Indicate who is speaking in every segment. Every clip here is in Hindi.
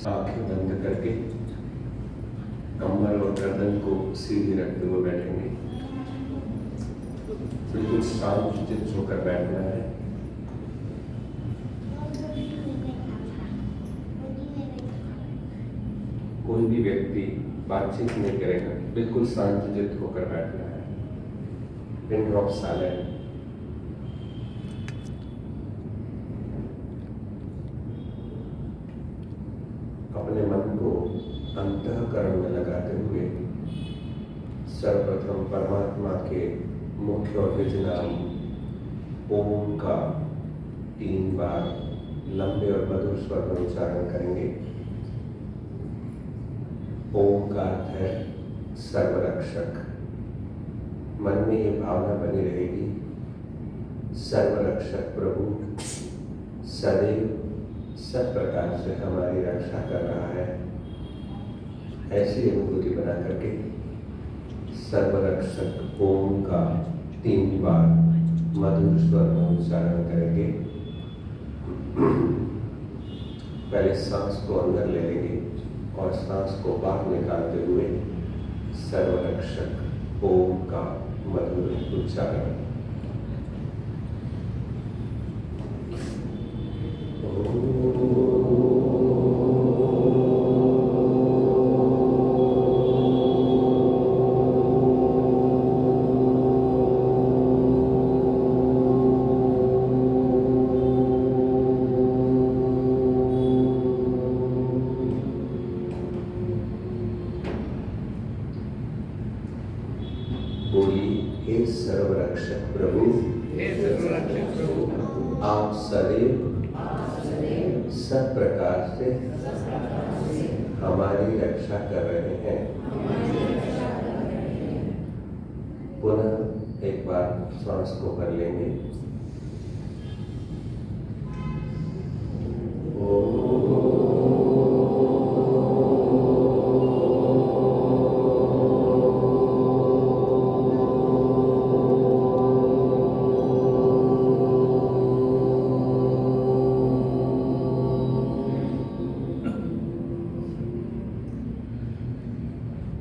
Speaker 1: आंखें बंद करके कमर और गर्दन को सीधी रखते हुए बैठेंगे। बिल्कुल शांत चित्त होकर बैठना है। कोई भी व्यक्ति बातचीत नहीं करेगा, बिल्कुल शांत चित्त होकर बैठना है। Pin drop silent. अपने मन को अंतःकरण में लगाते हुए सर्वप्रथम परमात्मा के मुख्य और निज नाम ओम का 3 बार लंबे और मधुर स्वर में उच्चारण करेंगे। ओम का अर्थ है सर्वरक्षक। मन में ये भावना बनी रहेगी, सर्वरक्षक प्रभु सदैव सब प्रकार से हमारी रक्षा कर रहा है। ऐसी अनुभूति बना करके सर्वरक्षक ओम का 3 बार मधुर स्वर में उच्चारण करेंगे। पहले सांस को अंदर ले लेंगे और सांस को बाहर निकालते हुए सर्वरक्षक ओम का मधुर उच्चारण। हे सर्वरक्षक प्रभु, आप सदैव सब प्रकार से हमारी रक्षा कर रहे हैं। पुनः एक बार श्वास को भर लेंगे।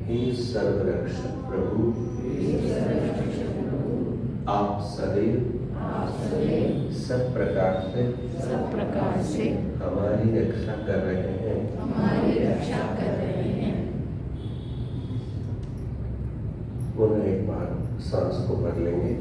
Speaker 1: हे सर्वरक्षक प्रभु, आप सदैव सब प्रकार से हमारी रक्षा कर रहे हैं। पुनः एक बार सांस को भर लेंगे।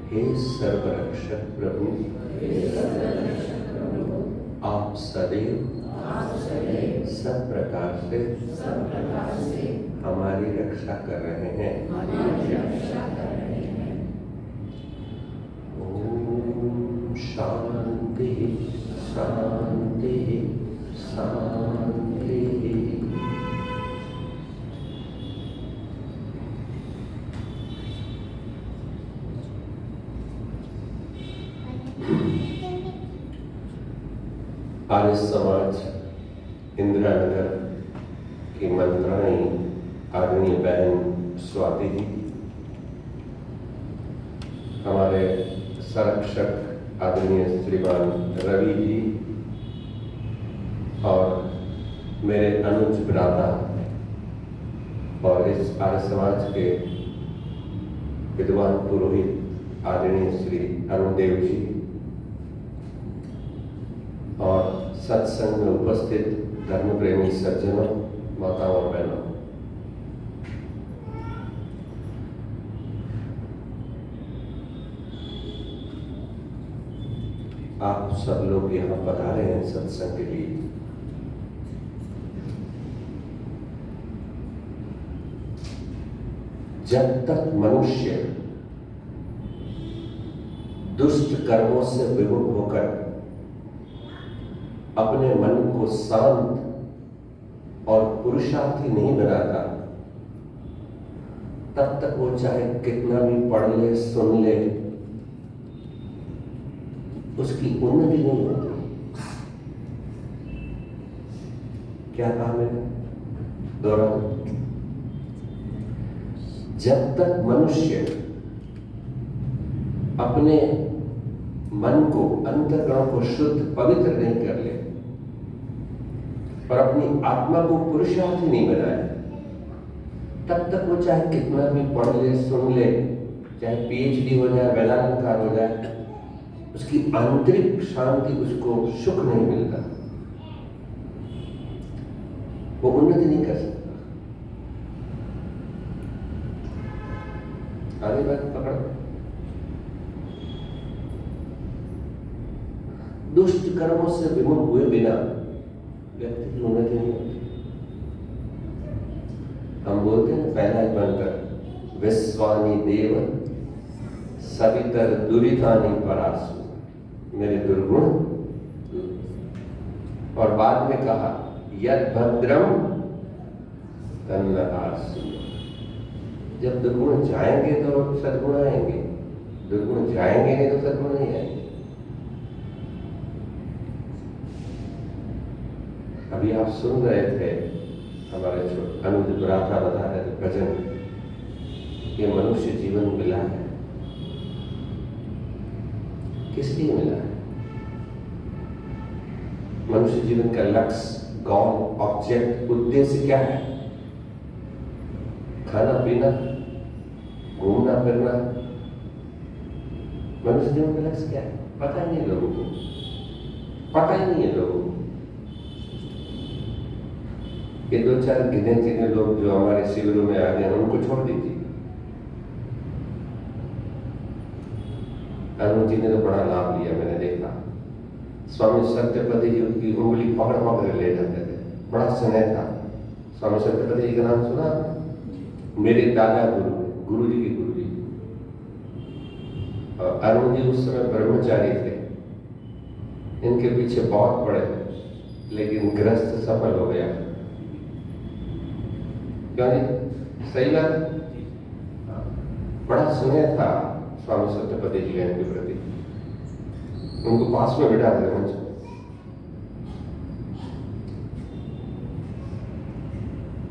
Speaker 1: हे सर्वरक्षक प्रभु, आप सदैव सब प्रकार से हमारी रक्षा कर रहे हैं। ओम शांति शांति शांति। आर्य समाज इंदिरा नगर की मंत्राणी आदरणीय बहन स्वाति जी, हमारे संरक्षक आदरणीय श्रीमान रवि जी और मेरे अनुज ब्रादा और इस आर्य समाज के विद्वान पुरोहित आदरणीय श्री अरुणदेव जी और सत्संग में उपस्थित धर्म प्रेमी सज्जनों, माताओं और बहनों, आप सब लोग यहाँ पधारे हैं सत्संग के लिए। जब तक मनुष्य दुष्ट कर्मों से विमुख होकर अपने मन को शांत और पुरुषार्थी नहीं बनाता, तब तक वो चाहे कितना भी पढ़ ले सुन ले, उसकी उन्नति नहीं होती। क्या कहा मैंने? दोहरा दो। जब तक मनुष्य अपने मन को, अंतःकरण को शुद्ध पवित्र नहीं कर ले और अपनी आत्मा को पुरुषार्थ ही नहीं बनाए, तब तक वो चाहे कितना भी पढ़ ले सुन ले, चाहे पीएचडी हो जाए, वेदांतकार हो जाए, उसकी आंतरिक शांति, उसको सुख नहीं मिलता, वो उन्नति नहीं कर सकता। आगे बात पकड़ो। दुष्ट कर्मों से विमुख हुए बिना व्यक्ति की उन्नति नहीं होती। हम बोलते हैं पहला ही बनकर, विश्वानी देव सवितर दुरितानि परासु, मेरे दुर्गुण। और बाद में कहा, यद भद्रम तन्न आसु। जब दुर्गुण जाएंगे तो सद्गुण आएंगे, दुर्गुण जाएंगे नहीं तो सद्गुण नहीं आएंगे। अभी आप सुन रहे थे, हमारे अनुज राधा बता रहे थे भजन, ये मनुष्य जीवन मिला है, किस लिए मिला है? मनुष्य जीवन का लक्ष्य, गोल, ऑब्जेक्ट, उद्देश्य क्या है? खाना पीना, घूमना फिरना। मनुष्य जीवन का लक्ष्य क्या है? पता ही नहीं लोगों को, पता ही नहीं है लोगों को। ये दो चार गिने चुने लोग जो हमारे शिविरों में आ गए, उनको छोड़ दीजिए। अरुण जी ने तो बड़ा लाभ लिया, मैंने देखा। स्वामी सत्यपति जी उनकी उंगली पकड़ पकड़ ले जाते थे, बड़ा स्नेह था। स्वामी सत्यपति जी का नाम सुना? मेरे दादा गुरु जी के गुरु जी। और अरुण जी उस समय ब्रह्मचारी थे, इनके पीछे बहुत पड़े, लेकिन गृहस्थ सफल हो गया। क्यों नहीं? सही बात। बड़ा स्नेह था स्वामी सत्यपति जी का इनके प्रति, उनको पास में बिठा देते मुझे।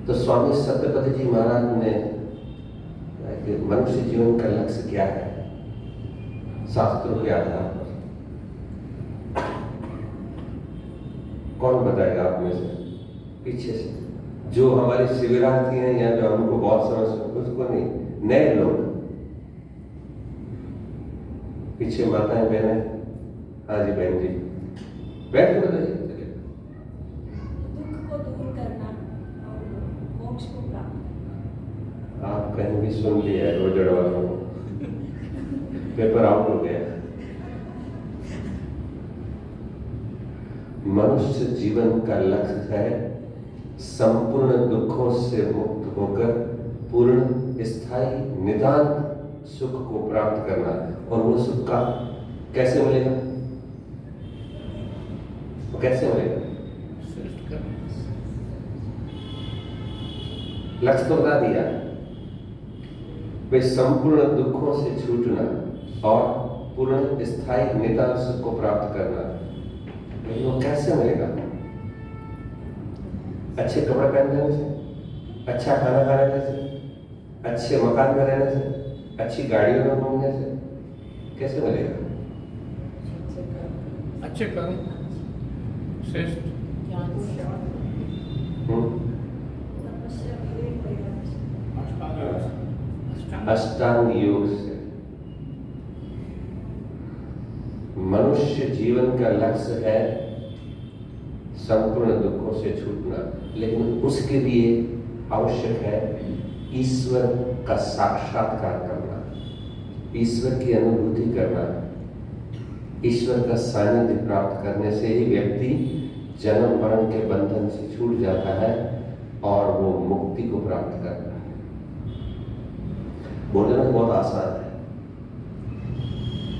Speaker 1: तो स्वामी सत्यपति जी महाराज ने कि मनुष्य जीवन का लक्ष्य क्या है, शास्त्रों के आधार पर कौन बताएगा आप में से? पीछे से जो हमारे शिविरार्थी हैं या जो हमको बहुत समझ, उसको नहीं, नए लोग। पीछे माताएं बहनें, हाँ जी बहन जी, बैठ बताइए।
Speaker 2: दुख को दूर करना और मोक्ष को प्राप्त।
Speaker 1: आप कहीं भी सुन लिया है रोजड़ वालों को, पेपर आउट हो गया। मनुष्य जीवन का लक्ष्य है संपूर्ण दुखों से मुक्त होकर पूर्ण स्थायी नितांत सुख को प्राप्त करना। और वो सुख का कैसे मिलेगा? वो कैसे मिलेगा? लक्ष्य तो बता दिया, वे संपूर्ण दुखों से छूटना और पूर्ण स्थायी नितांत सुख को प्राप्त करना। लेकिन वो कैसे मिलेगा? अच्छे कपड़े पहनने से, अच्छा खाना खाने से, अच्छे मकान में रहने से, अच्छी गाड़ियों में घूमने से कैसे मिलेगा?
Speaker 3: अच्छे कर्म, श्रेष्ठ
Speaker 1: अष्टांग योग से। मनुष्य जीवन का लक्ष्य है संपूर्ण दुखों से छूटना, लेकिन उसके लिए आवश्यक है ईश्वर का साक्षात्कार करना, ईश्वर की अनुभूति करना। ईश्वर का सानिध्य प्राप्त करने से ही व्यक्ति जन्म मरण के बंधन से छूट जाता है और वो मुक्ति को प्राप्त करता है। बोलना बहुत आसान है,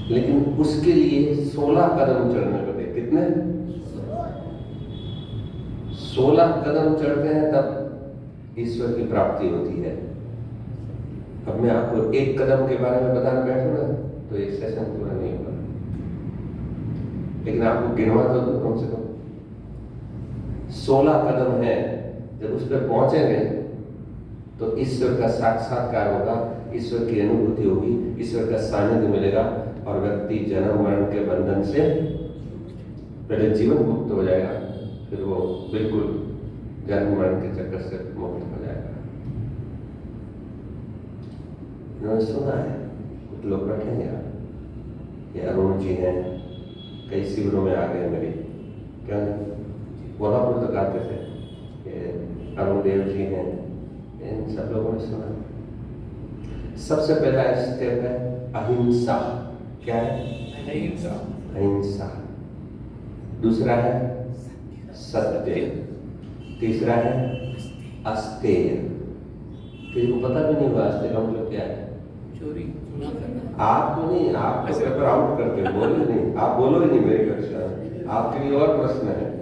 Speaker 1: लेकिन उसके लिए 16 कदम चढ़ने पड़ते। कितने? 16 कदम चढ़ते हैं तब ईश्वर की प्राप्ति होती है। अब मैं आपको एक कदम के बारे में बताने बैठूं ना तो एक सेशन पूरा नहीं होगा, लेकिन आपको गिनवा तो दो कम से कम 16 कदम है। जब उस पर पहुंचेंगे तो ईश्वर का साक्षात्कार होगा, ईश्वर की अनुभूति होगी, ईश्वर का सानिध्य मिलेगा और व्यक्ति जन्म मरण के बंधन से पहले जीवन मुक्त हो जाएगा, फिर वो बिल्कुल जन्म मरण के चक्कर से मुक्त हो जाएगा। इन्होंने सुना है, कुछ लोग बैठे हैं यहाँ, ये अरुण जी हैं, कई शिविरों में आ गए मेरे, क्या कोल्हापुर तक आते थे, ये अरुण देव जी हैं, इन सब लोगों ने सुना। सबसे पहला स्टेप है अहिंसा। क्या है?
Speaker 3: अहिंसा।
Speaker 1: अहिंसा। दूसरा है सत्य। तीसरा है अस्तेय। किसी को पता भी नहीं हुआ अस्तेय का मतलब क्या है?
Speaker 3: चोरी ना करना।
Speaker 1: आप तो नहीं, आप तो पेपर आउट करते हो, बोलो ही नहीं, आप बोलो ही नहीं मेरी कक्षा में, आपके लिए और प्रश्न है।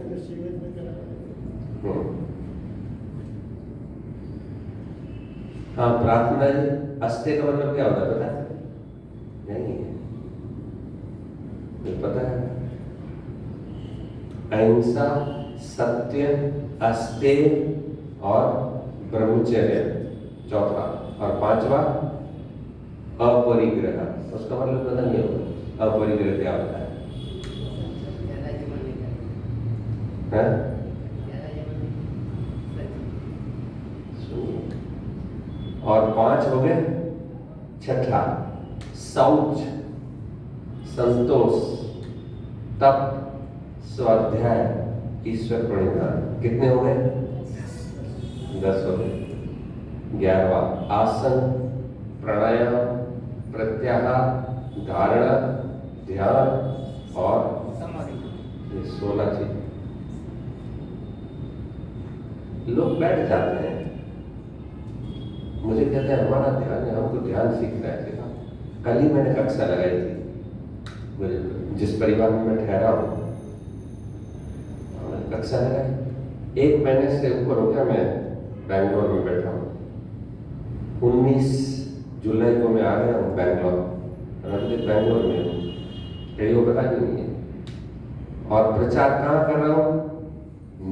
Speaker 1: हाँ, प्रार्थना जी, अस्तेय का मतलब क्या होता है पता है? नहीं पता है? अहिंसा, सत्य, अस्तेय और ब्रह्मचर्य चौथा, और पांचवा अपरिग्रह। उसका मतलब पता नहीं होगा अपरिग्रह क्या होता है? और 5 हो गए। छठा शौच, संतोष, तप, स्वाध्याय, ईश्वर प्रणिधान। कितने हो गए? 10 हो गए। 11वां आसन, प्राणायाम, प्रत्याहार, धारणा, ध्यान और
Speaker 3: समाधि।
Speaker 1: ये 16 चीज। लोग बैठ जाते हैं, मुझे कहते हैं हमारा ध्यान है, हमको ध्यान सीखना है। कल ही मैंने कक्षा लगाई थी, जिस परिवार में मैं ठहरा हूँ, कक्षा लगाई। 1 महीने से ऊपर हो गया मैं बैंगलोर में बैठा हूँ। 19 जुलाई को मैं आ गया हूँ बैंगलोर, और अभी तक बैंगलोर में हूँ, कहीं वो पता भी नहीं है। और प्रचार कहाँ कर रहा हूँ?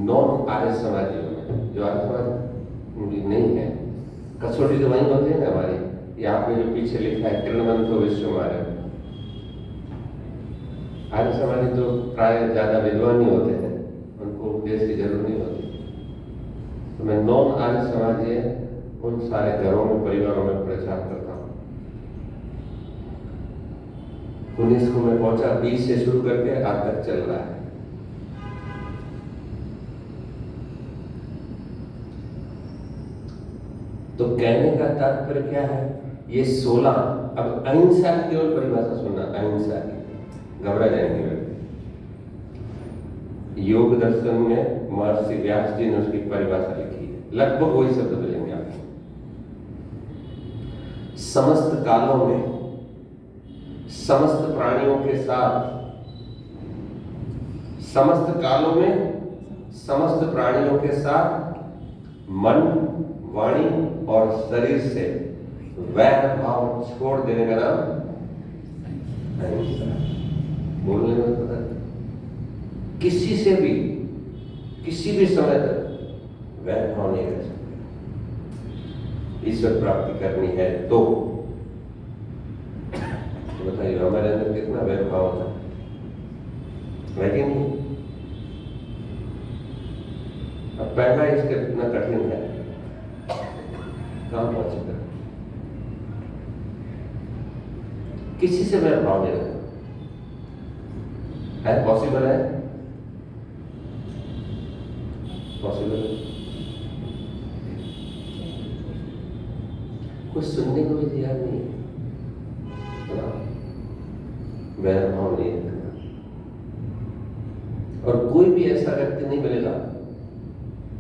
Speaker 1: नॉन आर्य समाजियों में, जो आर्य समाज नहीं है। कसौटी तो वहीं होती है ना हमारी, यहाँ पे जो पीछे लिखा है कृणवंतो विश्वमार्य। आर्य समाजी तो प्राय ज्यादा विद्वान ही होते हैं, उनको उपदेश की जरूरत नहीं होती। तो मैं नॉन आर्य समाजी उन सारे घरों में, परिवारों में प्रचार करता हूँ। 19 को मैं पहुंचा, 20 से शुरू करके आज तक चल रहा है। तो कहने का तात्पर्य क्या है? ये 16। अब अहिंसा की केवल परिभाषा सुनना, अहिंसा की, घबरा जाएंगे व्यक्ति। योग दर्शन में महर्षि व्यास जी ने उसकी परिभाषा लिखी है, लगभग वही शब्द मिलेंगे आपको। समस्त कालों में, समस्त प्राणियों के साथ, समस्त कालों में, समस्त प्राणियों के साथ मन, वाणी और शरीर से वैर भाव छोड़ देने का नाम अहिंसा। बोलने में पता है, किसी से भी किसी भी समय तक वैर भाव नहीं रह सकते। ईश्वर प्राप्ति करनी है तो बताइए हमारे अंदर कितना वैर भाव होता है कि नहीं? अब पहला स्टेप इतना कठिन है, कहां पहुंचेगा? किसी से वैर भाव नहीं रखना है। पॉसिबल है? पॉसिबल है? कुछ सुनने को भी तैयार नहीं है, वैर भाव नहीं रखना। और कोई भी ऐसा व्यक्ति नहीं मिलेगा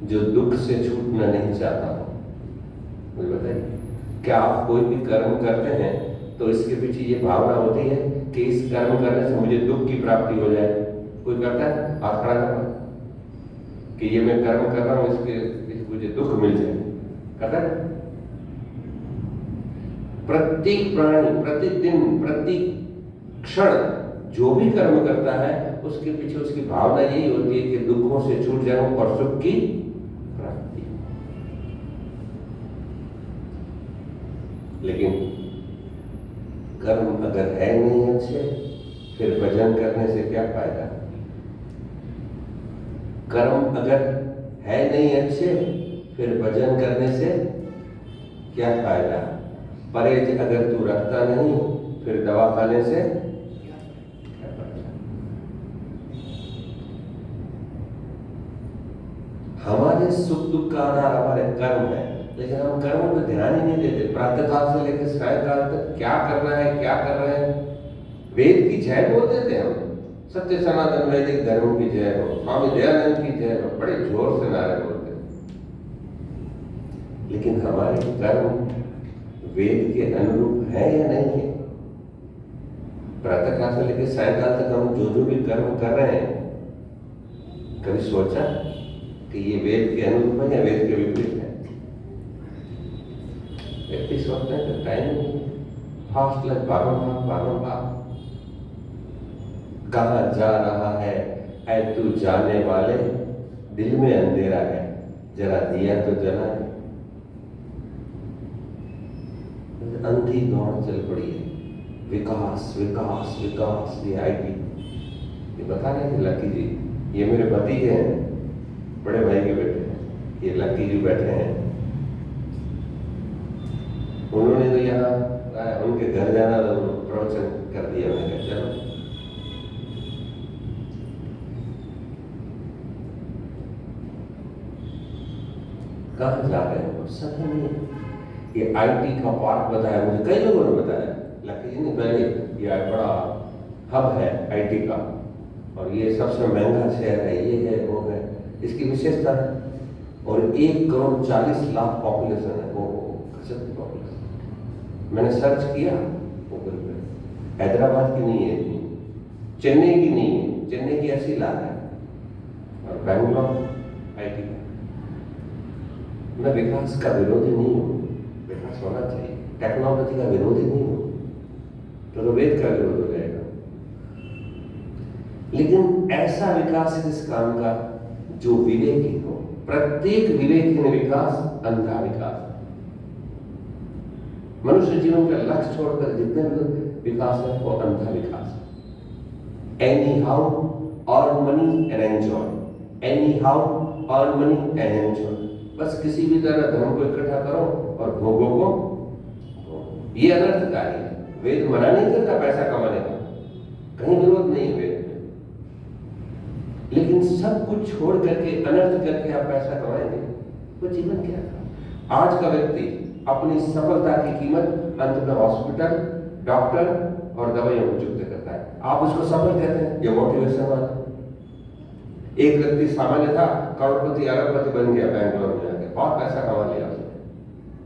Speaker 1: जो दुख से छूटना नहीं चाहता हो। मुझे बताइए, क्या आप कोई भी कर्म करते हैं तो इसके पीछे ये भावना होती है कि इस कर्म करने से मुझे दुख की प्राप्ति हो जाए? कोई करता है? हाथ खड़ा करना कि ये मैं कर्म कर रहा हूं, इसके मुझे दुख मिल जाए, करता है? प्रत्येक प्राणी प्रतिदिन प्रति क्षण जो भी कर्म करता है उसके पीछे उसकी भावना यही होती है कि दुखों से छूट जाऊं और सुख की प्राप्ति। लेकिन कर्म अगर है नहीं अच्छे, फिर भजन करने से क्या फायदा? कर्म अगर है नहीं अच्छे, फिर भजन करने से क्या फायदा? परहेज अगर तू रखता नहीं, फिर दवा खाने से क्या फायदा? हमारे सुख दुख का आधार हमारे कर्म है, लेकिन हम कर्मों पर ध्यान ही नहीं देते। प्रातःकाल से लेकर सायंकाल तक क्या करना है, क्या कर रहे हैं। वेद की जय बोल देते हैं हम, सत्य सनातन वैदिक धर्म की जय हो, स्वामी दयानंद की जय हो, बड़े जोर से नारे बोलते हैं। लेकिन हमारे कर्म वेद के अनुरूप है या नहीं है? प्रातःकाल से लेकर सायंकाल तक हम जो भी कर्म कर रहे हैं, कभी सोचा कि ये वेद के अनुरूप है या वेद के विपरीत है? व्यक्ति सोचते हैं तो टाइम नहीं, फास्ट लाइफ बारंबार कहाँ जा रहा है ऐ तू जाने वाले, दिल में अंधेरा है जरा दिया तो जला है। अंधी दौड़ चल पड़ी है, विकास विकास विकास। ये आईटी ये बता रहे थे लकी जी, ये मेरे भतीजे हैं, बड़े भाई के बेटे हैं, ये लकी जी बैठे हैं। उन्होंने तो यहाँ उनके घर जाना तो प्रवचन कर दिया। मैंने कहा चलो, कहाँ जा रहे हैं? सही नहीं। ये आईटी का पार्क बताया मुझे, कई लोगों ने बताया, लकी जी ने पहले। ये बड़ा हब है आईटी का, और ये सबसे महंगा शहर है, ये है वो है, इसकी विशेषता। और 1,40,00,000 पॉपुलेशन है, वो गजब की पॉपुलेशन। मैंने सर्च किया गूगल पे, हैदराबाद की नहीं है, चेन्नई की नहीं है, चेन्नई की 80 लाख है, और बैंगलोर आईटी का। मैं विकास का विरोधी नहीं हूँ, विकास होना चाहिए, टेक्नोलॉजी का विरोधी नहीं हूँ, तो वेद का विरोध हो जाएगा। लेकिन ऐसा विकास किस काम का जो विवेकी हो। प्रत्येक विवेकहीन विकास अंधा विकास है। मनुष्य जीवन का लक्ष्य छोड़कर जितने भी विकास है वो अंधा विकास है। Any how earn money and enjoy, any how earn money and enjoy. बस किसी भी तरह धन को इकट्ठा करो और भोगों को, ये अनर्थकारी है। वेद मना नहीं करता पैसा कमाने का, कहीं विरोध नहीं है वेद में, लेकिन सब कुछ छोड़ करके अनर्थ करके आप पैसा कमाएंगे वो जीवन क्या था? आज का व्यक्ति अपनी सफलता की कीमत अंत में हॉस्पिटल, डॉक्टर और दवाइयों को चुकते करता है। आप उसको सफल कहते हैं, ये मोटिवेशन वाला। एक व्यक्ति सामान्य था, करोड़पति अरबपति बन गया बैंगलोर में जाके, बहुत पैसा कमा लिया उसने,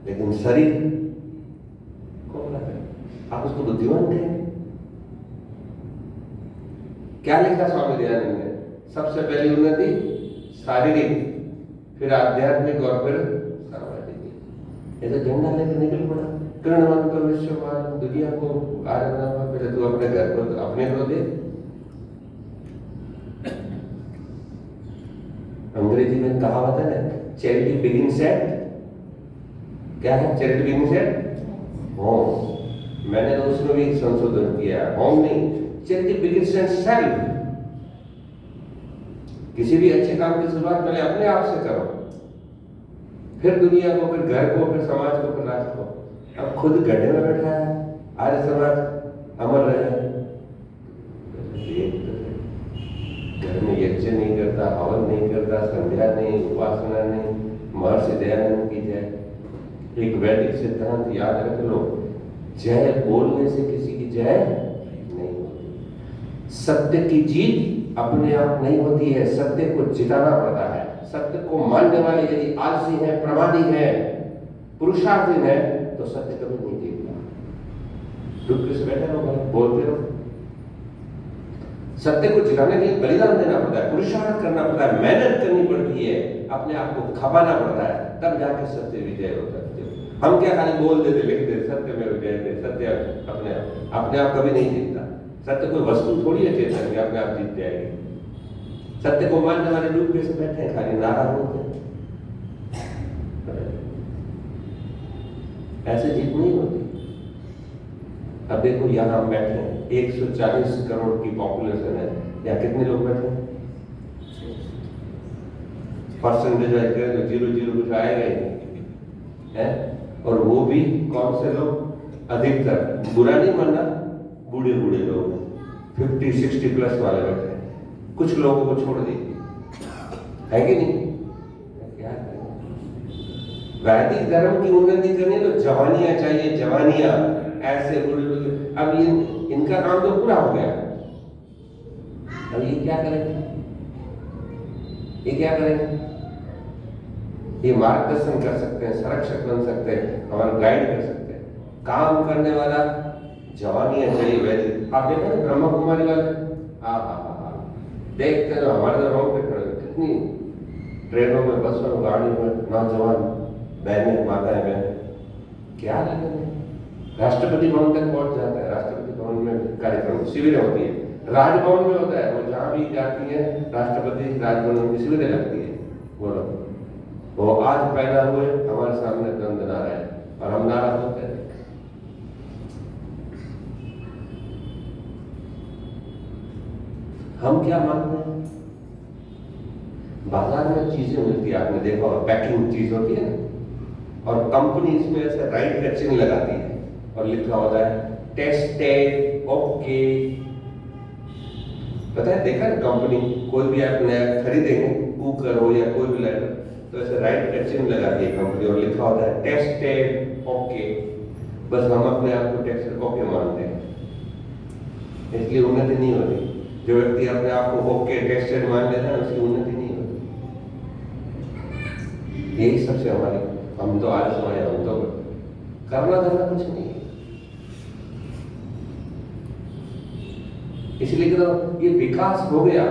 Speaker 1: लेकिन शरीर खोखला है। आप उसको बुद्धिमान कहेंगे? क्या लिखा स्वामी दयानंद ने? सबसे पहली उन्नति शारीरिक, फिर आध्यात्मिक और फिर सामाजिक। ये तो झंडा लेकर निकल पड़ा, कृणवंत विश्वमान, दुनिया को आराधना। पहले तू अपने घर को अपने को दे। अंग्रेजी में कहावत है ना, चैरिटी बिगिंस एट, क्या है चैरिटी बिगिंस एट होम। मैंने तो उसमें भी एक संशोधन किया, होम नहीं, चैरिटी बिगिंस एट सेल्फ। किसी भी अच्छे काम की शुरुआत पहले अपने आप से करो, फिर दुनिया को, फिर घर को, फिर समाज को, फिर राष्ट्र को। अब खुद गड्ढे में बैठा है, आर्य समाज अमर रहे, घर में यज्ञ नहीं करता, हवन नहीं करता, संध्या नहीं, उपासना नहीं, महर्षि दयानंद की जय। एक वैदिक सिद्धांत याद रख लो, जय बोलने से किसी की जय नहीं होती। सत्य की जीत अपने आप नहीं होती है, सत्य को जिताना पड़ता है। सत्य को मानने वाले यदि आलसी है, प्रमादी है, पुरुषार्थी है, तो सत्य कभी नहीं जीतता। दुख से बैठे रहो, बोलते रहो। सत्य को जिताने के लिए बलिदान देना पड़ता है, पुरुषार्थ करना पड़ता है, मेहनत करनी पड़ती है, अपने आप को खपाना पड़ता है, तब जाके सत्य विजय होता है। हम क्या खाली बोल देते लिख देते, सत्य सत्य में जयते। सत्य अपने आप कभी नहीं जीतता। सत्य कोई वस्तु थोड़ी है चेतन में अपने आप जीत जाएगी। सत्य को मानने वाले लोग कैसे बैठे हैं, खाली नारा होते हैं। ऐसे जीत नहीं होती। अब देखो यहाँ हम बैठे हैं, 140 करोड़ की पॉपुलेशन है, यहाँ कितने लोग बैठे हैं? परसेंटेज तो 0 कुछ आएगा ही है। और वो भी कौन से लोग? अधिकतर, बुरा नहीं मानना, बूढ़े लोग 50-60 प्लस वाले बैठे हैं। कुछ लोगों को छोड़ दीजिए, है कि नहीं? क्या करें? वैदिक धर्म की उन्नति करनी तो जवानियां चाहिए, जवानियां। ऐसे बूढ़े अब इनका काम तो पूरा हो गया। अब ये क्या करेंगे? ये मार्गदर्शन कर सकते हैं, संरक्षक बन सकते हैं, हमारा गाइड कर सकते हैं। काम करने वाला जवानियां चाहिए वैदिक। आप देखो ना ब्रह्मा कुमारी वाले, देखते हैं हमारे तो रोड पे खड़े, कितनी ट्रेनों में, बसों में, गाड़ियों में नौजवान बहनें, माताएं बहनें, क्या लगन है। राष्ट्रपति भवन तक पहुंच जाता है। राष्ट्रपति भवन में कार्यक्रम शिविरें होती है, राजभवन में होता है। वो जहां भी जाती है राष्ट्रपति, राजभवन में शिविरें लगती है। बोलो, वो आज पैदा हुए हमारे सामने दंदना रहे और हम नाराज होते हैं। हम क्या मानते हैं? बाजार में चीजें मिलती है, आपने देखा होगा, पैकिंग चीज होती है ना, और कंपनी इसमें ऐसे राइट का चिन्ह लगाती है और लिखा होता है टेस्टेड, ओके। पता है, देखा ना, कंपनी कोई भी आप नया खरीदेंगे, कुकर हो या कोई भी लाइटर, तो ऐसे राइट का चिन्ह लगाती है कंपनी और लिखा होता है टेस्टेड, ओके। बस हम अपने आप को टेस्टेड, ओके मानते हैं, इसलिए उन्नति नहीं होती। जो व्यक्ति अपने आप को ओके, टेस्टेड मान लेता है, उसकी उन्नति नहीं होती। यही सबसे हमारे, हम तो आज समय, हम तो करना धरना कुछ नहीं है। इसलिए तो ये विकास हो गया।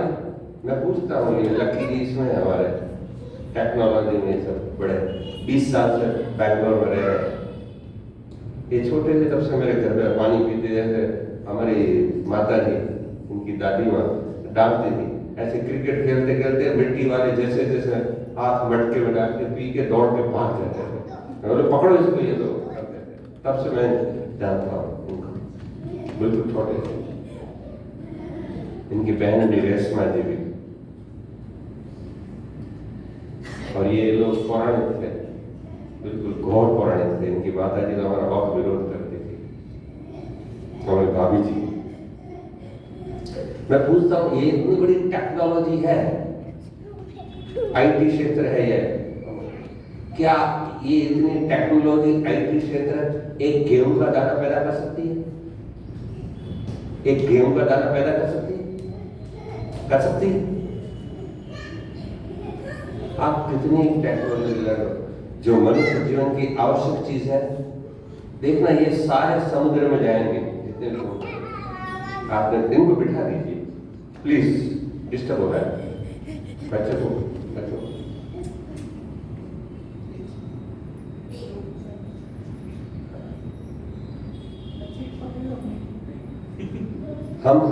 Speaker 1: मैं पूछता हूँ, ये लकी जी इसमें हमारे टेक्नोलॉजी में सब बड़े 20 साल से बैंगलोर में रहे हैं। ये छोटे से तब से मेरे घर में पानी पीते, जैसे हमारी माता जी, उनकी दादी माँ डालती थी, ऐसे क्रिकेट खेलते खेलते मिट्टी वाले जैसे जैसे हाथ मटके में डाल के पी के दौड़ के भाग जाते थे। बोले पकड़ो इसको, ये तो करते थे। तब से मैं जानता हूँ उनको, बिल्कुल छोटे थे। इनकी बहन भी, रेशमा जी भी। और ये लोग पौराणिक थे, बिल्कुल घोर पौराणिक थे। इनकी माता जी तो हमारा बहुत विरोध करती थी, हमारी भाभी जी। मैं पूछता हूँ, ये इतनी बड़ी टेक्नोलॉजी है, आईटी क्षेत्र है ये, क्या ये इतनी टेक्नोलॉजी, आईटी क्षेत्र एक गेहूं का दाना पैदा कर सकती है? एक गेहूं का दाना पैदा कर सकती है? कर सकती है? आप कितनी टेक्नोलॉजी लगा, जो मनुष्य जीवन की आवश्यक चीज है, देखना ये सारे समुद्र में जाएंगे जितने लोग। आपने इनको बिठा दीजिए, प्लीज, डिस्टर्ब हो रहा है बच्चों को।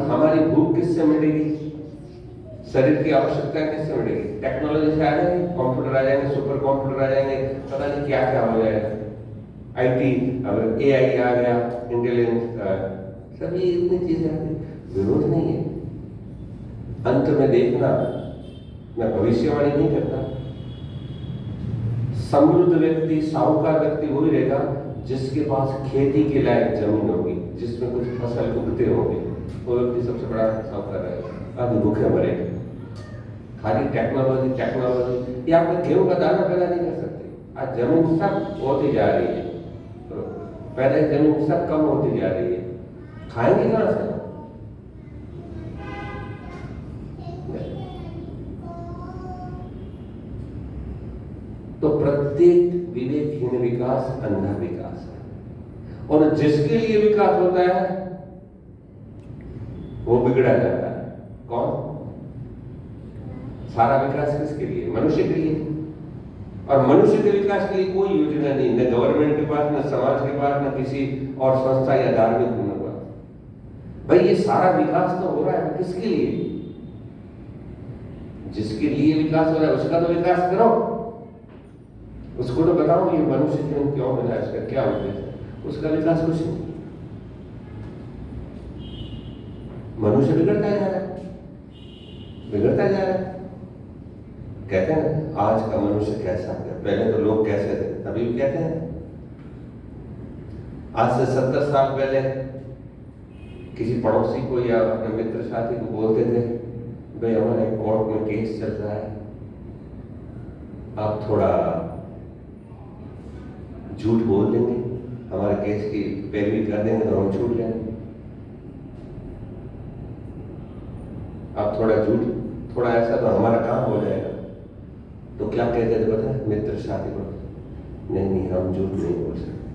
Speaker 1: हमारी भूख किससे मिटेगी? शरीर की आवश्यकता किससे मिटेगी? टेक्नोलॉजी से आ जाएंगे, कंप्यूटर आ जाएंगे, सुपर कंप्यूटर आ जाएंगे, पता नहीं क्या क्या हो जाएगा। आईटी, अब एआई आ गया, इंटेलिजेंस, सभी इतनी चीजें आती, विरोध नहीं है। अंत में देखना, मैं भविष्यवाणी नहीं करता, समृद्ध व्यक्ति, साहूकार व्यक्ति वही रहेगा जिसके पास खेती के लायक जमीन होगी, जिसमें कुछ फसल उगते होंगे, वो व्यक्ति सबसे बड़ा साहूकार रहेगा। अभी भूखे मरेगा। खाली टेक्नोलॉजी, ये आपका गेहूं का दाना पैदा नहीं कर सकते। आज जमीन सब होती जा रही है, तो पैदा जमीन सब कम होती जा रही है, खाएंगे कहां से? तो प्रत्येक विवेकहीन विकास अंधा विकास है, और जिसके लिए विकास होता है वो बिगड़ा जाता है। कौन? सारा विकास किसके लिए? मनुष्य के लिए। और मनुष्य के विकास के लिए कोई योजना नहीं, न गवर्नमेंट के पास, न समाज के पास, न किसी और संस्था या धार्मिक के पास। भाई ये सारा विकास तो हो रहा है किसके लिए? जिसके लिए विकास हो रहा है उसका तो विकास करो, उसको तो बताओ ये मनुष्य जीवन क्यों मिला, इसका क्या उद्देश्य है। उसका विकास कुछ नहीं। मनुष्य बिगड़ता जा रहा है, बिगड़ता जा रहा है। कहते हैं आज का मनुष्य कैसा है, पहले तो लोग कैसे थे, अभी भी कहते हैं। आज से 70 साल पहले किसी पड़ोसी को या अपने मित्र साथी को बोलते थे, भाई हमारे कोर्ट में केस चल रहा है, आप थोड़ा झूठ बोल देंगे, हमारे केस की पैरवी कर देंगे तो हम छूट जाएंगे। आप थोड़ा झूठ, थोड़ा ऐसा तो हमारा काम हो जाएगा। तो क्या कहते थे पता है मित्र साथी को? नहीं नहीं हम झूठ नहीं बोल सकते,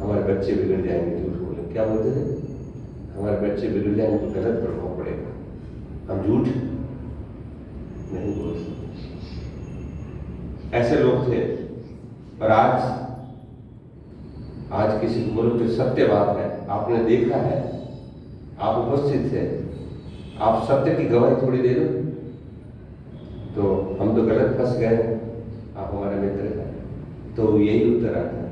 Speaker 1: हमारे बच्चे बिगड़ जाएंगे झूठ बोले। क्या बोलते थे? हमारे बच्चे बिगड़ जाएंगे तो गलत प्रभाव पड़ेगा, हम झूठ नहीं बोल सकते। ऐसे लोग थे। और आज किसी को बोलो तो सत्य बात है, आपने देखा है, आप उपस्थित थे, आप सत्य की गवाही थोड़ी दे दो तो हम तो गलत फंस गए, आप हमारे मित्र हैं। तो यही उत्तर आता है,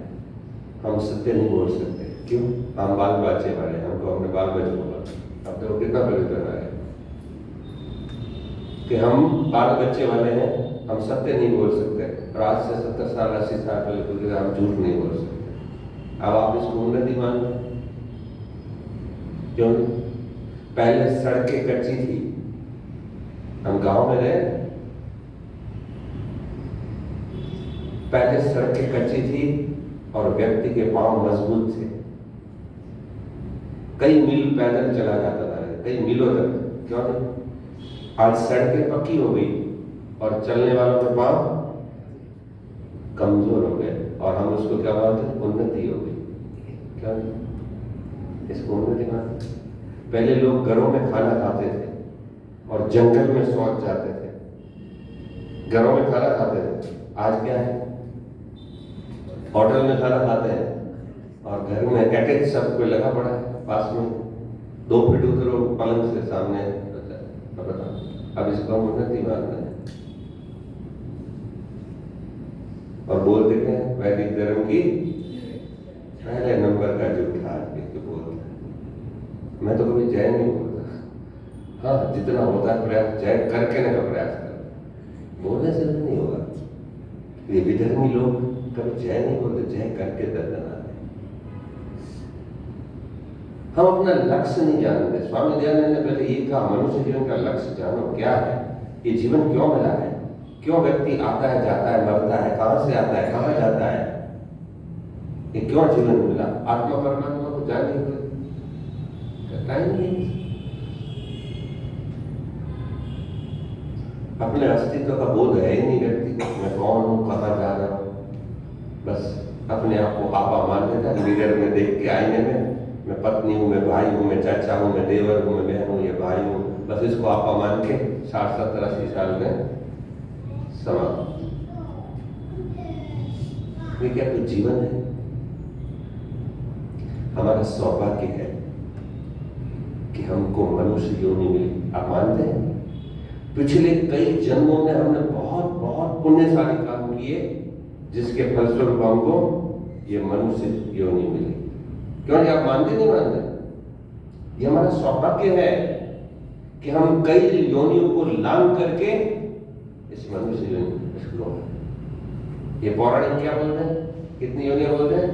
Speaker 1: हम सत्य नहीं बोल सकते। क्यों? हम बाल बच्चे वाले, हमको अपने बाल बच्चों को बोला। अब तो कितना पवित्र है कि हम बाल बच्चे वाले हैं, हम सत्य नहीं बोल सकते। और आज से 70 साल 80 साल पहले बोलते हम झूठ नहीं बोल सकते। अब आप इसको उन्नति मान लो, क्यों? पहले सड़कें कच्ची थी, हम गांव में रहे, पहले सड़कें कच्ची थी और व्यक्ति के पांव मजबूत थे, कई मील पैदल चला जाता था, कई मीलों तक। क्यों नहीं? आज सड़कें पक्की हो गई और चलने वालों के पांव कमजोर हो गए और हम उसको क्या मानते हैं? उन्नति हो गई। क्या इसको उन्नति मानते? पहले लोग घरों में खाना खाते थे और जंगल में शौच जाते थे, घरों में खाना खाते थे। आज क्या है? होटल में खाना खाते हैं और घर में अटैच सबको लगा पड़ा है, पास में 2 फीट उतरो पलंग से सामने। बताओ अब इसको हम उन्नति मानते हैं और बोल देते हैं वैदिक धर्म की पहले नंबर का झूठा आदमी तो बोलता है। मैं तो कभी जय नहीं बोलता। हाँ, जितना होता है प्रयास जय करके ना का प्रयास कर, बोलने से नहीं होगा। ये विधर्मी लोग कभी जय नहीं बोलते, जय करके दर्दन आते। हम अपना लक्ष्य नहीं जानते। स्वामी दयानंद ने पहले ये कहा, मनुष्य जीवन का लक्ष्य जानो, क्या है ये जीवन, क्यों मिला है, क्यों व्यक्ति आता है, जाता है, मरता है, कहां से आता है, कहां जाता है, ये क्यों जीवन मिला। आत्मा परमात्मा को जानने को टाइम नहीं, अपने अस्तित्व का बोध है ही नहीं व्यक्ति को। मैं कौन हूं, कहां जा रहा हूं, बस अपने आप को आपा मान लेता है। मिरर में देख के आईने में, मैं पत्नी हूं, मैं भाई हूं, मैं चाचा हूं, मैं देवर हूं, मैं बहन हूं, ये भाई हूं, बस इसको आपा मान के 60, 70, 80 साल में समाप्त। ये क्या कुछ जीवन है? हमारा सौभाग्य है कि हमको मनुष्य योनि मिली। आप मानते हैं? पिछले कई जन्मों में हमने बहुत बहुत पुण्यशाली काम किए, जिसके फलस्वरूप हमको ये मनुष्य योनि मिली। क्यों नहीं? आप मानते नहीं मानते? ये हमारा सौभाग्य है कि हम कई योनियों को लांग करके इस मनुष्य योनि ये पौराणिक क्या बोलते हैं? कितनी योनियां बोलते हैं?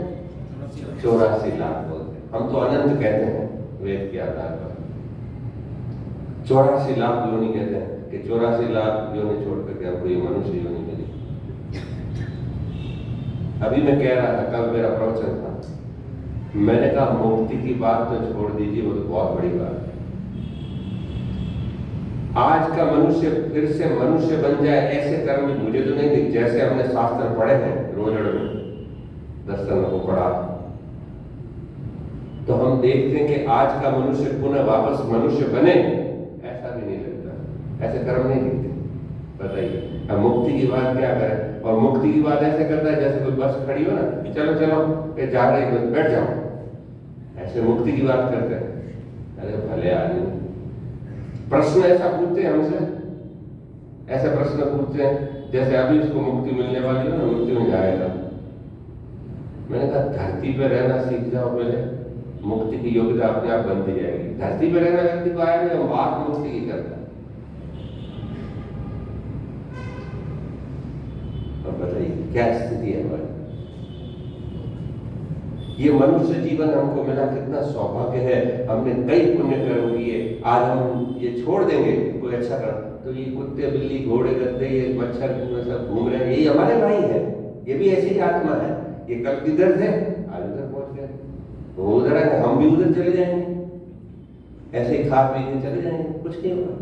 Speaker 1: 84 लाख बोलते हैं। हम तो अनंत कहते हैं वेद के आधार पर। 84 लाख योनि कहते हैं कि 84 लाख योनि छोड़ करके हमको ये मनुष्य योनि मिली। अभी मैं कह रहा था, कल मेरा प्रवचन था, मैंने कहा मुक्ति की बात तो छोड़ दीजिए, वो तो बहुत बड़ी बात है। आज का मनुष्य फिर से मनुष्य बन जाए, ऐसे कर्म मुझे तो नहीं दिख, जैसे हमने शास्त्र पढ़े हैं रोजड़ में, दर्शन को पढ़ा, तो हम देखते हैं कि आज का मनुष्य पुनः वापस मनुष्य बने, ऐसा भी नहीं लगता, ऐसे कर्म नहीं दिखते। बताइए अब मुक्ति की बात क्या करें? और मुक्ति की बात ऐसे करता है जैसे कोई बस खड़ी हो ना कि चलो चलो ये जा रही बस बैठ जाओ, ऐसे मुक्ति की बात करते हैं। अरे भले आदमी प्रश्न ऐसा पूछते हैं हमसे, ऐसे प्रश्न पूछते हैं जैसे अभी उसको मुक्ति मिलने वाली हो ना, मुक्ति में जाएगा। मैंने कहा धरती पे रहना सीख जाओ पहले, मुक्ति की योग्यता अपने आप बनती जाएगी। धरती पे रहना व्यक्ति को आया नहीं, बात मुक्ति की करता है। और बताइए क्या स्थिति है हमारी। ये मनुष्य जीवन हमको मिला, कितना सौभाग्य है। हमने कई पुण्य कर्म किए, आज हम ये छोड़ देंगे कोई अच्छा कर, तो ये कुत्ते बिल्ली घोड़े गद्दे ये मच्छर सब घूम रहे हैं, यही हमारे भाई है। ये भी ऐसी ही आत्मा है। ये कल किधर थे, आज उधर पहुंच गए, वो उधर आए, हम भी उधर चले जाएंगे, ऐसे ही खा पी के चले जाएंगे, कुछ नहीं होगा।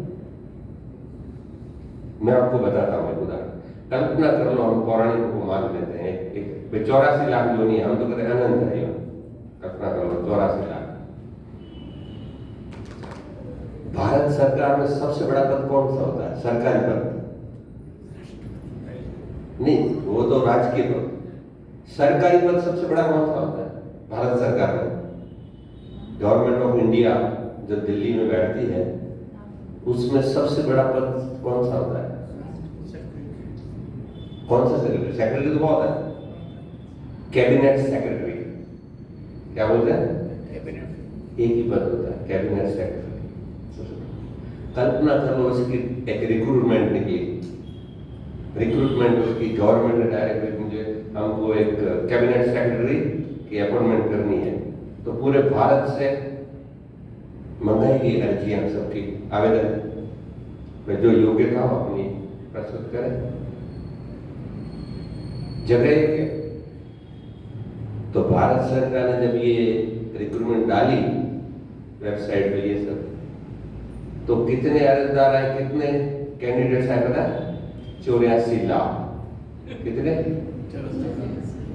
Speaker 1: मैं आपको बताता हूँ एक उदाहरण। कल्पना कर लो, हम पौराणिक को मान लेते हैं, एक 84 लाख योनि है, हम तो कहते हैं अनंत है योनि। कल्पना कर लो 84 लाख। भारत सरकार में सबसे बड़ा पद कौन सा होता है? सरकारी पद नहीं, वो तो राजकीय पद। सरकारी पद सबसे बड़ा कौन सा होता है भारत सरकार में? गवर्नमेंट ऑफ इंडिया जो दिल्ली में बैठती है, उसमें सबसे बड़ा पद कौन सा होता है? कौन सा सेक्रेटरी? सेक्रेटरी तो बहुत है, कैबिनेट सेक्रेटरी। क्या बोलते हैं? एक ही पद होता है, कैबिनेट सेक्रेटरी। कल्पना कर लो, इसकी एक रिक्रूटमेंट निकली, रिक्रूटमेंट उसकी गवर्नमेंट ने डायरेक्ट मुझे हमको एक कैबिनेट सेक्रेटरी की अपॉइंटमेंट करनी है, तो पूरे भारत से मंगाएगी अर्जियां सबकी, आवेदन में जो योग्यता हो अपनी प्रस्तुत करें। जगह एक है, तो भारत सरकार ने जब ये रिक्रूटमेंट डाली वेबसाइट पे ये सब, तो कितने अर्जदार आए, कितने कैंडिडेट्स आए पता? 84 लाख। कितने?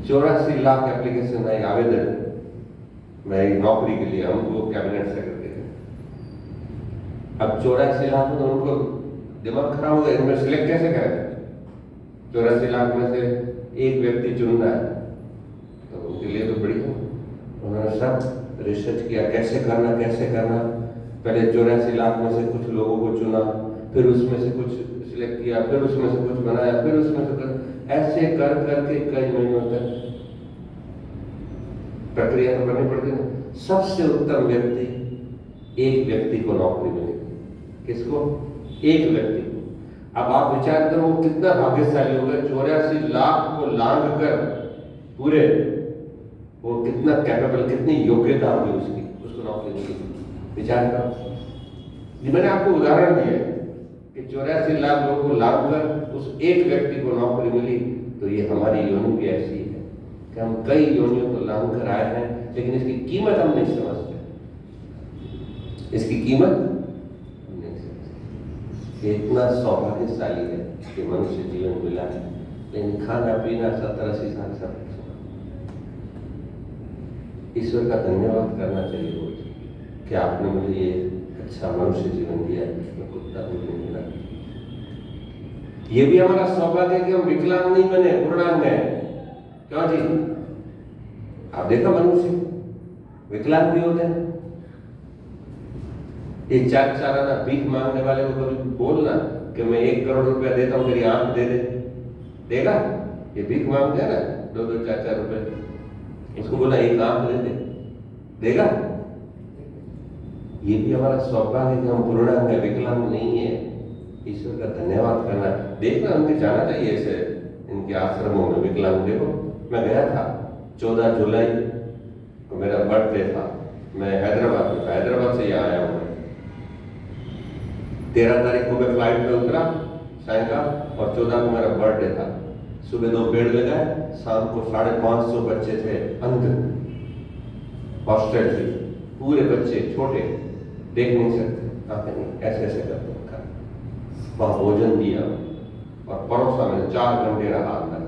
Speaker 1: 84 लाख एप्लीकेशन आए, आवेदन मैं नौकरी के लिए, हमको कैबिनेट सेक्रेटरी। अब 84 लाख में उनको दिमाग खराब हो गया, इनमें सिलेक्ट कैसे करें? 84 लाख में से एक व्यक्ति चुनना है, तो उनके लिए तो बढ़िया। उन्होंने सब रिसर्च किया, कैसे करना कैसे करना। पहले 84 लाख में से कुछ लोगों को चुना, फिर उसमें से कुछ सिलेक्ट किया, फिर उसमें से कुछ बनाया, फिर उसमें से कुछ, ऐसे कर करके कई महीनों तक प्रक्रिया तो करनी पड़ती है। सबसे उत्तम व्यक्ति, एक व्यक्ति को नौकरी मिलेगी। किसको? एक व्यक्ति को। अब आप विचार करो वो कितना भाग्यशाली होगा, 84 लाख को लांघ कर पूरे, वो कितना कैपेबल, कितनी योग्यता होगी उसकी, उसको नौकरी मिलेगी। विचार करो। ये मैंने आपको उदाहरण दिया कि 84 लाख लोगों को लांघ कर उस एक व्यक्ति को नौकरी मिली। तो ये हमारी योनि भी ऐसी है कि हम कई योनियों को लांघ कर आए हैं, लेकिन इसकी कीमत हम नहीं समझते। इसकी कीमत नहीं समझते। इतना सौभाग्यशाली है कि मनुष्य जीवन मिला है, लेकिन खाना पीना 70-80 साल सब ईश्वर का धन्यवाद करना चाहिए रोज कि आपने मुझे ये अच्छा मनुष्य जीवन दिया, मैं कुत्ता भी नहीं मिला। ये भी हमारा सौभाग्य है कि हम विकलांग नहीं बने, पूर्णांग हैं। क्यों जी? आप देखा मनुष्य विकलांग भी होते हैं। ये चाराना भीख मांगने वाले को कभी बोलना कि मैं 1 करोड़ रुपया देता हूं, मेरी आंख दे दे, देगा? ये भीख मांगते हैं ना 2-2, 4-4 रुपए, उसको बोला 1 आंख दे दे, देगा? ये भी हमारा सौभाग्य है कि हम पूर्णांग है, विकलांग नहीं है। ईश्वर का धन्यवाद करना। देखना उनके जाना चाहिए ऐसे इनके आश्रमों में विकलांग। देखो मैं गया था 14 जुलाई को, मेरा बर्थडे था, मैं हैदराबाद में था, हैदराबाद से यहाँ आया हूँ। 13 तारीख को मैं फ्लाइट में उतरा सायंकाल, और 14 को मेरा बर्थडे था। सुबह 2 पेड़ लगाए, शाम को 550 बच्चे थे, अंध हॉस्टल थी, पूरे बच्चे छोटे, देख नहीं सकते, आंखें नहीं, ऐसे ऐसे करते वहां भोजन दिया और परोसा में 4 घंटे रहा अंदर।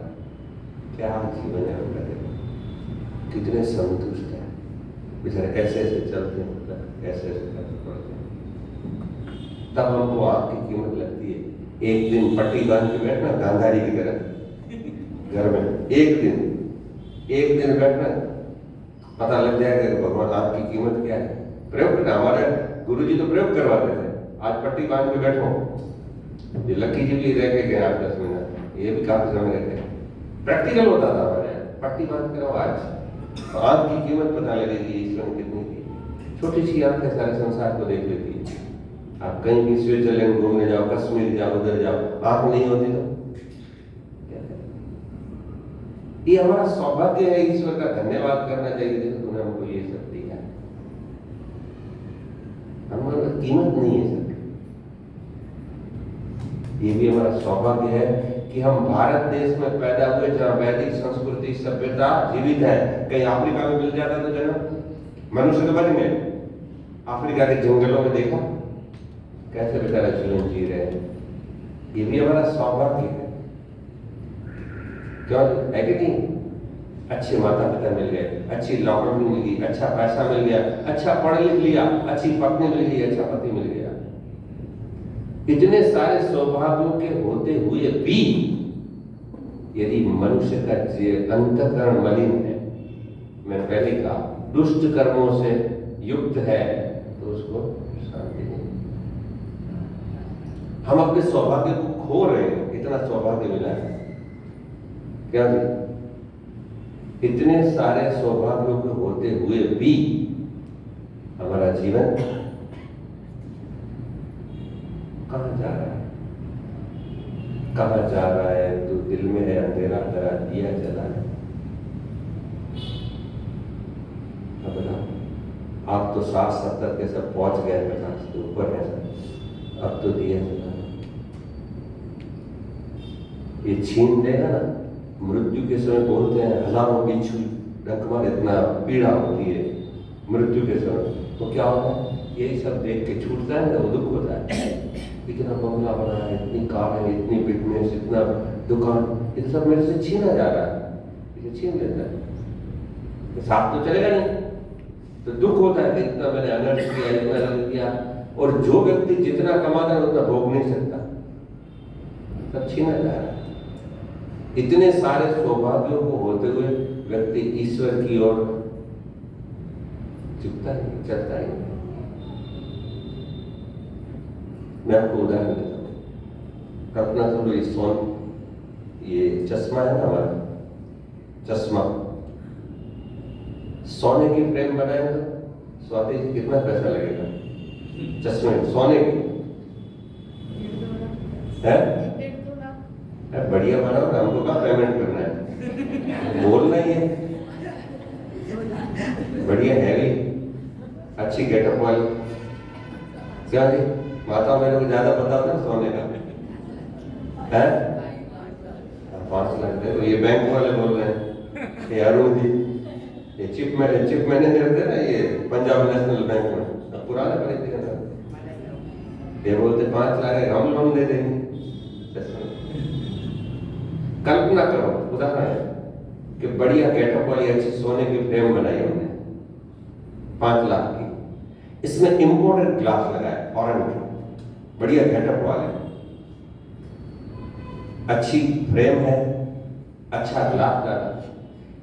Speaker 1: क्या जीवन है उनका, देखो कितने संतुष्ट हैं बेचारे, ऐसे ऐसे चलते हैं, ऐसे ऐसे करते पड़ते हैं। तब हमको आंख की कीमत लगती है। एक दिन पट्टी बांध के बैठना गांधारी की तरह घर में एक दिन बैठना, पता लग जाएगा कि भगवान आपकी कीमत क्या है। प्रयोग करना, हमारे गुरुजी तो प्रयोग करवाते थे। आज पट्टी बांध के बैठो, ये लकी जी भी रह के गए 8-10 मिनट, ये भी काफी समय रह गए। प्रैक्टिकल होता था हमारे यहाँ, पट्टी बांध करो आज, तो आंख की कीमत पता लगेगी ईश्वर ने कितनी की। छोटी सी आंख है, सारे संसार को देख लेती है। आप कहीं भी स्विट्जरलैंड घूमने जाओ, कश्मीर जाओ, उधर जाओ, आंख नहीं होती तो ये हमारा सौभाग्य है। ईश्वर का धन्यवाद करना चाहिए, देखो तूने हमको ये सब दिया। हमारा कीमत नहीं है सब, ये भी हमारा सौभाग्य है कि हम भारत देश में पैदा हुए, जहां वैदिक संस्कृति सभ्यता जीवित है। कहीं अफ्रीका में मिल जाता तो जन्म, मनुष्य तो बन गए। अफ्रीका के जंगलों में देखा कैसे बेचारा जीवन जी रहे हैं। ये भी हमारा सौभाग्य है, क्यों है कि नहीं? अच्छे माता पिता मिल गए, अच्छी नौकरी मिल गई, अच्छा पैसा मिल गया, अच्छा पढ़ लिख लिया, अच्छी पत्नी मिल गई, अच्छा पति मिल गया। इतने सारे सौभाग्यों के होते हुए भी यदि मनुष्य का अंतःकरण मलिन है, मैंने पहले कहा दुष्ट कर्मों से युक्त है, तो उसको शांति नहीं। हम अपने सौभाग्य को खो रहे हैं। इतना सौभाग्य मिला है क्या जी? इतने सारे सौभाग्यों के होते हुए भी हमारा जीवन कहां जा रहा है? कहां जा रहा है? तो दिल में है अंधेरा करा दिया जला है। अब आप तो 60-70 के सब पहुंच गए, 50 के ऊपर है सब, अब तो दिया जला है। ये छीन देगा ना, मृत्यु के समय बोलते हैं हजारों बिच्छू डंक, इतना पीड़ा होती है मृत्यु के समय, तो क्या होता है? यही सब देख के छूटता है ना, वो दुख होता है। इतना बंगला बना है, इतनी कार है, इतनी फिटनेस, इतना दुकान, ये सब मेरे से छीना जा रहा है, इसे छीन लेता है। साथ तो चलेगा नहीं, तो दुख होता है कि इतना मैंने अनर्थ किया, इतना अनर्थ किया। और जो व्यक्ति जितना कमाता है उतना भोग नहीं सकता, सब छीना जा रहा है। इतने सारे सौभाग्यों को होते हुए व्यक्ति ईश्वर की ओर झुकता ही चलता ही। मैं आपको उदाहरण देता हूँ। कल्पना करो ये चश्मा है ना, हमारा चश्मा सोने की फ्रेम बनाएगा, स्वाति जी कितना पैसा लगेगा चश्मे सोने की? है बढ़िया बनाओ ना, हमको क्या पेमेंट करना है, बोलना ही है। बढ़िया हैवी अच्छी गेटअप वाली, क्या जी माता मेरे को ज्यादा पता था सोने का है 5 लाख दे। तो ये बैंक वाले बोल रहे हैं, ये अरुण जी, ये चिप मैनेजर थे ना, ये पंजाब नेशनल बैंक में पुराने परिचय था, ये बोलते 5 लाख है, हम लोन दे देंगे। कल्पना करो, उदाहरण है कि बढ़िया गेटअप वाली अच्छी सोने की फ्रेम बनाई हमने 5 लाख की, इसमें इंपोर्टेड ग्लास लगाया फॉरेन के, बढ़िया गेटअप वाले, अच्छी फ्रेम है, अच्छा ग्लास डाला,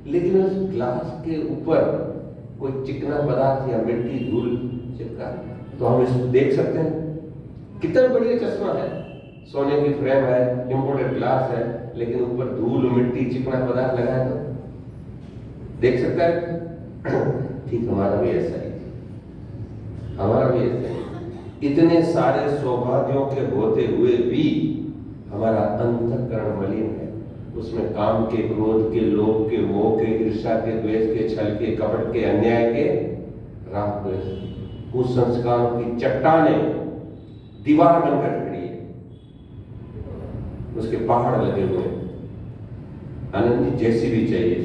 Speaker 1: लेकिन उस ग्लास के ऊपर कोई चिकना पदार्थ या मिट्टी धूल चिपका, तो हम इसको देख सकते हैं। कितना बढ़िया चश्मा है, सोने की फ्रेम है, इंपोर्टेड ग्लास है, लेकिन ऊपर धूल मिट्टी चिकना पदार्थ लगा है, तो देख सकता है। ठीक हमारा भी ऐसा ही, हमारा भी ऐसा ही। इतने सारे सौभाग्यों के होते हुए भी हमारा अंतःकरण मलिन है। उसमें काम के, क्रोध के, लोभ के, मोह के, ईर्ष्या के, द्वेष के, छल के, कपट के, अन्याय के, राग द्वेष, कुसंस्कारों की चट्टानें दीवार बनकर खड़ी है, उसके पहाड़ लगे हुए हैं। आनंद जी जेसीबी चाहिए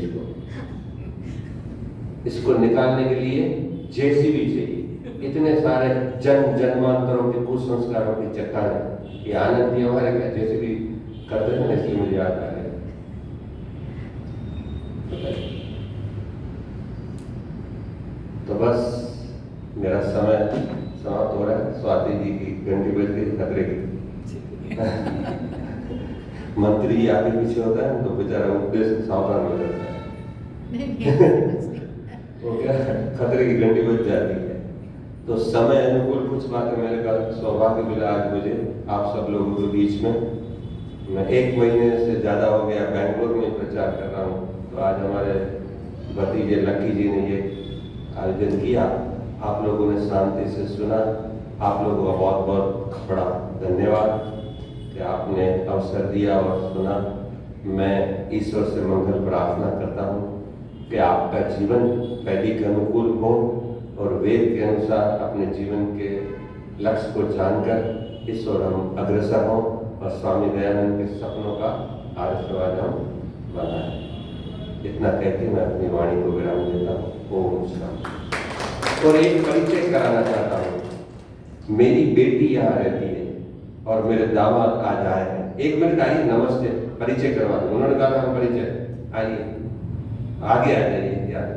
Speaker 1: इसको निकालने के लिए जेसीबी चाहिए। इतने सारे जन्मांतरों के कुसंस्कारों की चट्टानें, ये आनंद जी हमारे क्या जेसीबी करते थे, इसलिए मुझे याद आ गया। तो बस मेरा समय समाप्त हो रहा है। स्वाति जी की घंटी बज गई खतरे की। मंत्री जी आगे पीछे होता है तो बेचारा उपदेश से सावधान हो जाता है, वो क्या खतरे की घंटी बज जाती है। तो समय अनुकूल कुछ बातें मेरे का सौभाग्य मिला आज मुझे आप सब लोगों के बीच में। मैं 1 महीने से ज़्यादा हो गया बेंगलोर में प्रचार कर रहा हूँ, तो आज हमारे भतीजे लक्की जी ने ये आयोजन किया, आप लोगों ने शांति से सुना। आप लोगों का बहुत बहुत बड़ा धन्यवाद कि आपने अवसर दिया और सुना। मैं ईश्वर से मंगल प्रार्थना करता हूँ कि आपका जीवन वैदिक के अनुकूल हो और वेद के अनुसार अपने जीवन के लक्ष्य को जानकर इस ओर हम अग्रसर हों और स्वामी दयानंद के सपनों का आशीर्वाद हम बनाएं। इतना कहते मैं अपनी वाणी को विराम देता हूँ। ओम शांति। और एक परिचय कराना चाहता हूँ, मेरी बेटी यहाँ रहती है और मेरे दामाद आज आए हैं। 1 मिनट आइए, नमस्ते, परिचय करवा दो। उन्होंने कहा था हम परिचय, आइए आगे आ जाइए यार।